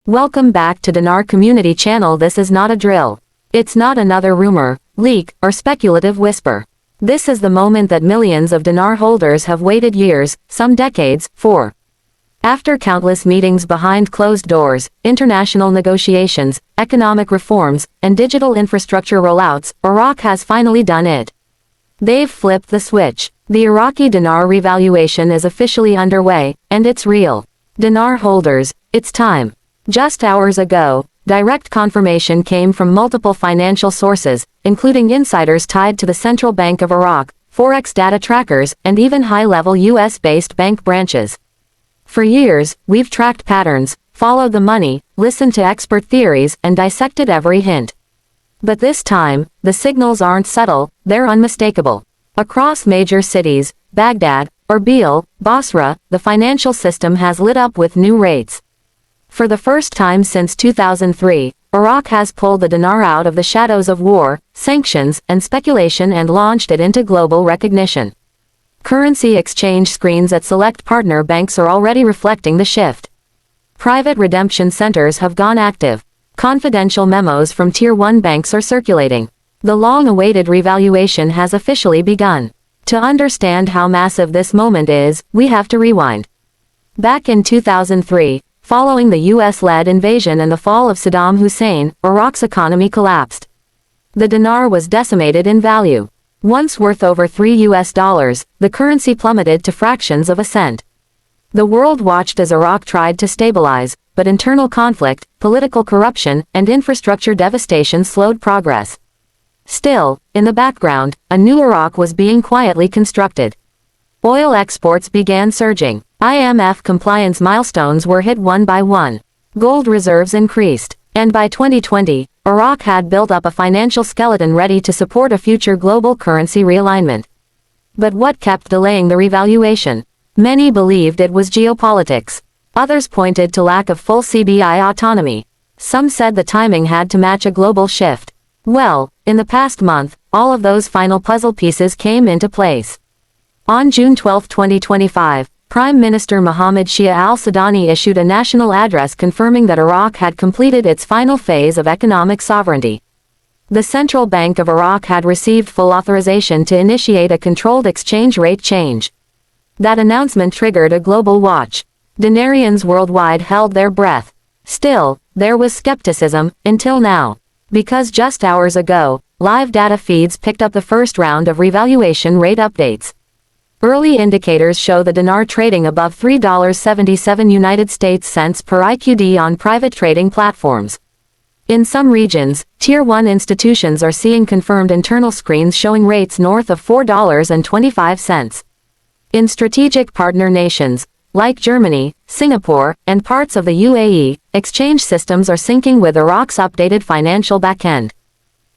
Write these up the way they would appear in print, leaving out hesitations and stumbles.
Welcome back to Dinar Community Channel. This is not a drill. It's not another rumor, leak, or speculative whisper. This is the moment that millions of Dinar holders have waited years, some decades, for. After countless meetings behind closed doors, international negotiations, economic reforms, and digital infrastructure rollouts, Iraq has finally done it. They've flipped the switch. The Iraqi dinar revaluation is officially underway, and it's real. Dinar holders, it's time. Just hours ago, direct confirmation came from multiple financial sources, including insiders tied to the Central Bank of Iraq, Forex data trackers, and even high-level US-based bank branches. For years, we've tracked patterns, followed the money, listened to expert theories, and dissected every hint. But this time, the signals aren't subtle, they're unmistakable. Across major cities, Baghdad, Erbil, Basra, the financial system has lit up with new rates. For the first time since 2003, Iraq has pulled the dinar out of the shadows of war, sanctions, and speculation and launched it into global recognition. Currency exchange screens at select partner banks are already reflecting the shift. Private redemption centers have gone active. Confidential memos from Tier 1 banks are circulating. The long-awaited revaluation has officially begun. To understand how massive this moment is, we have to rewind. Back in 2003, following the US-led invasion and the fall of Saddam Hussein, Iraq's economy collapsed. The dinar was decimated in value. Once worth over $3, the currency plummeted to fractions of a cent. The world watched as Iraq tried to stabilize, but internal conflict, political corruption, and infrastructure devastation slowed progress. Still, in the background, a new Iraq was being quietly constructed. Oil exports began surging. IMF compliance milestones were hit one by one. Gold reserves increased. And by 2020, Iraq had built up a financial skeleton ready to support a future global currency realignment. But what kept delaying the revaluation? Many believed it was geopolitics. Others pointed to lack of full CBI autonomy. Some said the timing had to match a global shift. Well, in the past month, all of those final puzzle pieces came into place. On June 12, 2025, Prime Minister Mohammed Shia al-Sudani issued a national address confirming that Iraq had completed its final phase of economic sovereignty. The Central Bank of Iraq had received full authorization to initiate a controlled exchange rate change. That announcement triggered a global watch. Dinarians worldwide held their breath. Still, there was skepticism, until now. Because just hours ago, live data feeds picked up the first round of revaluation rate updates. Early indicators show the dinar trading above $3.77 United States cents per IQD on private trading platforms. In some regions, Tier 1 institutions are seeing confirmed internal screens showing rates north of $4.25. In strategic partner nations, like Germany, Singapore, and parts of the UAE, exchange systems are syncing with Iraq's updated financial backend.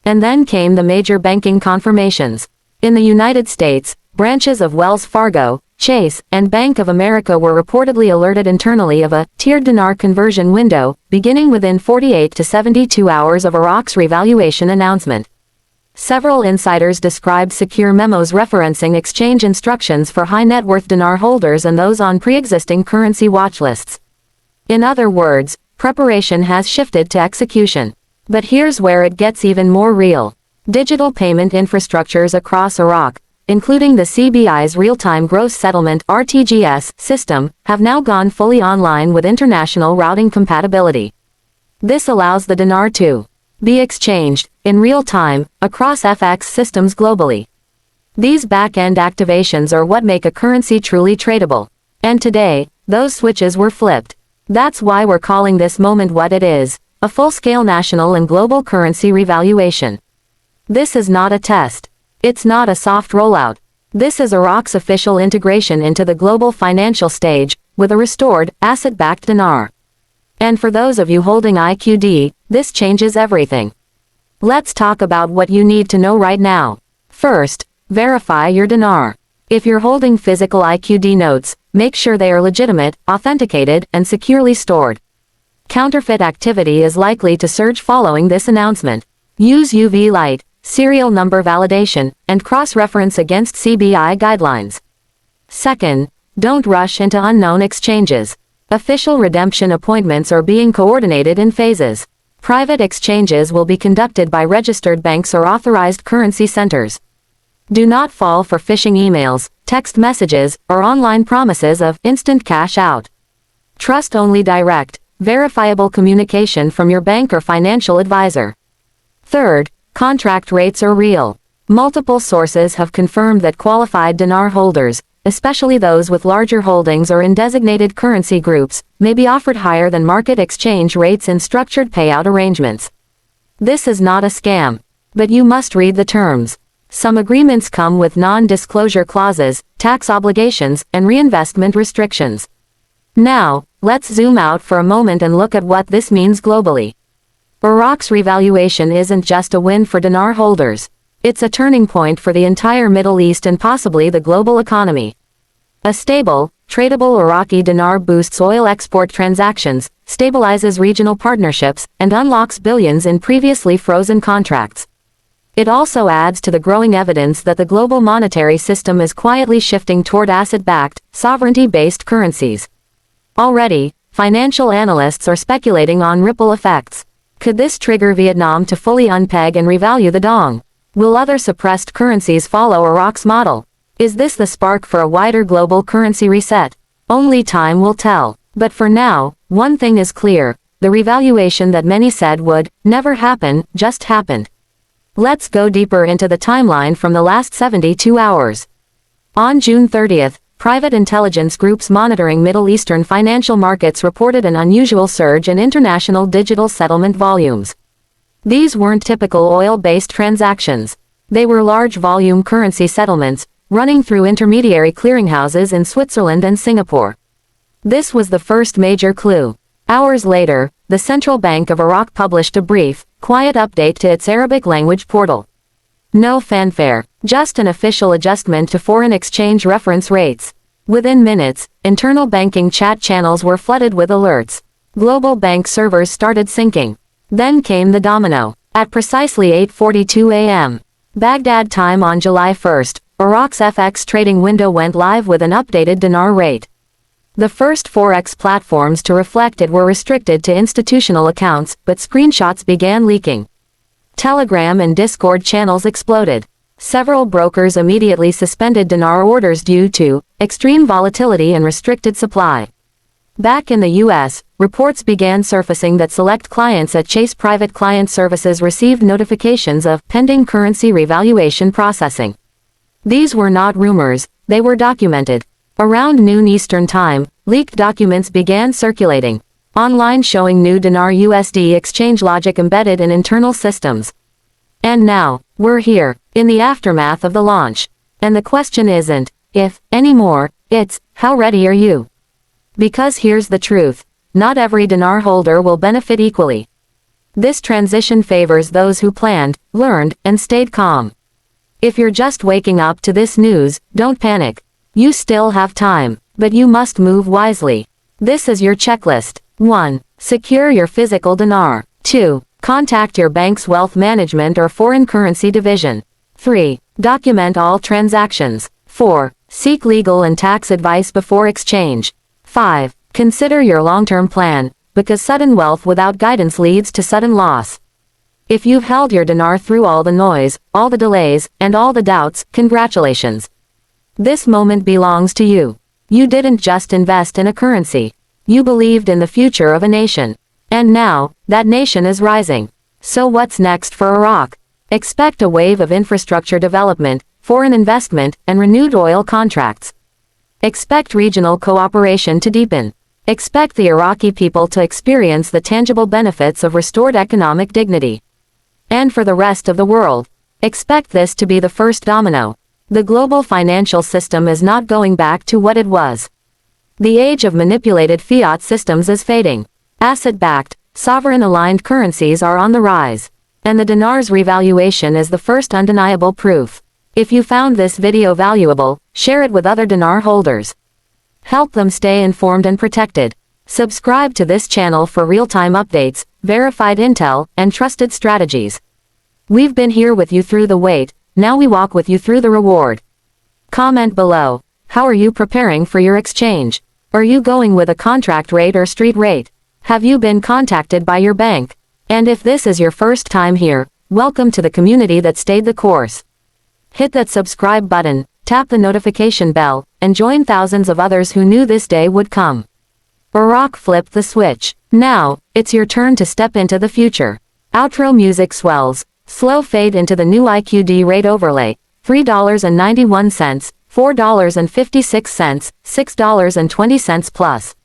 And then came the major banking confirmations. In the United States, branches of Wells Fargo, Chase, and Bank of America were reportedly alerted internally of a tiered dinar conversion window, beginning within 48 to 72 hours of Iraq's revaluation announcement. Several insiders described secure memos referencing exchange instructions for high-net-worth dinar holders and those on pre-existing currency watch lists. In other words, preparation has shifted to execution. But here's where it gets even more real. Digital payment infrastructures across Iraq, including the CBI's real-time gross settlement (RTGS) system, have now gone fully online with international routing compatibility. This allows the dinar to be exchanged, in real time, across FX systems globally. These back-end activations are what make a currency truly tradable. And today, those switches were flipped. That's why we're calling this moment what it is, a full-scale national and global currency revaluation. This is not a test. It's not a soft rollout. This is Iraq's official integration into the global financial stage, with a restored, asset-backed dinar. And for those of you holding IQD, this changes everything. Let's talk about what you need to know right now. First, verify your dinar. If you're holding physical IQD notes, make sure they are legitimate, authenticated, and securely stored. Counterfeit activity is likely to surge following this announcement. Use UV light, serial number validation, and cross-reference against CBI guidelines. Second, don't rush into unknown exchanges. Official redemption appointments are being coordinated in phases. Private exchanges will be conducted by registered banks or authorized currency centers. Do not fall for phishing emails, text messages, or online promises of instant cash out. Trust only direct, verifiable communication from your bank or financial advisor. Third, contract rates are real. Multiple sources have confirmed that qualified dinar holders, especially those with larger holdings or in designated currency groups, may be offered higher than market exchange rates in structured payout arrangements. This is not a scam. But you must read the terms. Some agreements come with non-disclosure clauses, tax obligations, and reinvestment restrictions. Now, let's zoom out for a moment and look at what this means globally. Iraq's revaluation isn't just a win for dinar holders. It's a turning point for the entire Middle East and possibly the global economy. A stable, tradable Iraqi dinar boosts oil export transactions, stabilizes regional partnerships, and unlocks billions in previously frozen contracts. It also adds to the growing evidence that the global monetary system is quietly shifting toward asset-backed, sovereignty-based currencies. Already, financial analysts are speculating on ripple effects. Could this trigger Vietnam to fully unpeg and revalue the dong? Will other suppressed currencies follow Iraq's model? Is this the spark for a wider global currency reset? Only time will tell. But for now, one thing is clear: the revaluation that many said would never happen just happened. Let's go deeper into the timeline from the last 72 hours. On June 30th, private intelligence groups monitoring Middle Eastern financial markets reported an unusual surge in international digital settlement volumes. These weren't typical oil-based transactions. They were large-volume currency settlements, running through intermediary clearinghouses in Switzerland and Singapore. This was the first major clue. Hours later, the Central Bank of Iraq published a brief, quiet update to its Arabic language portal. No fanfare, just an official adjustment to foreign exchange reference rates. Within minutes, internal banking chat channels were flooded with alerts. Global bank servers started syncing. Then came the domino. At precisely 8:42 a.m. Baghdad time on July 1st, Iraq's FX trading window went live with an updated dinar rate. The first Forex platforms to reflect it were restricted to institutional accounts, but screenshots began leaking. Telegram and Discord channels exploded. Several brokers immediately suspended dinar orders due to extreme volatility and restricted supply. Back in the US, reports began surfacing that select clients at Chase Private Client Services received notifications of pending currency revaluation processing. These were not rumors, they were documented. Around noon Eastern Time, leaked documents began circulating online showing new Dinar USD exchange logic embedded in internal systems. And now, we're here, in the aftermath of the launch. And the question isn't if anymore, it's how ready are you? Because here's the truth: not every dinar holder will benefit equally. This transition favors those who planned, learned, and stayed calm. If you're just waking up to this news, don't panic. You still have time, but you must move wisely. This is your checklist. 1. Secure your physical dinar. 2. Contact your bank's wealth management or foreign currency division. 3. Document all transactions. 4. Seek legal and tax advice before exchange. 5. Consider your long-term plan, because sudden wealth without guidance leads to sudden loss. If you've held your dinar through all the noise, all the delays, and all the doubts, congratulations. This moment belongs to you. You didn't just invest in a currency. You believed in the future of a nation. And now, that nation is rising. So what's next for Iraq? Expect a wave of infrastructure development, foreign investment, and renewed oil contracts. Expect regional cooperation to deepen. Expect the Iraqi people to experience the tangible benefits of restored economic dignity. And for the rest of the world, expect this to be the first domino. The global financial system is not going back to what it was. The age of manipulated fiat systems is fading. Asset-backed, sovereign-aligned currencies are on the rise. And the dinar's revaluation is the first undeniable proof. If you found this video valuable, share it with other dinar holders. Help them stay informed and protected. Subscribe to this channel for real-time updates, verified intel, and trusted strategies. We've been here with you through the wait, now we walk with you through the reward. Comment below. How are you preparing for your exchange? Are you going with a contract rate or street rate? Have you been contacted by your bank? And if this is your first time here, welcome to the community that stayed the course. Hit that subscribe button, tap the notification bell, and join thousands of others who knew this day would come. Iraq flipped the switch. Now, it's your turn to step into the future. Outro music swells. Slow fade into the new IQD rate overlay. $3.91, $4.56, $6.20 plus.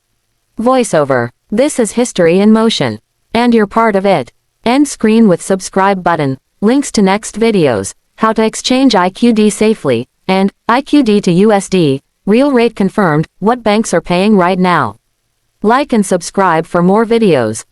Voiceover. This is history in motion. And you're part of it. End screen with subscribe button. Links to next videos. How to exchange IQD safely. And IQD-to-USD. Real rate confirmed. What banks are paying right now. Like and subscribe for more videos.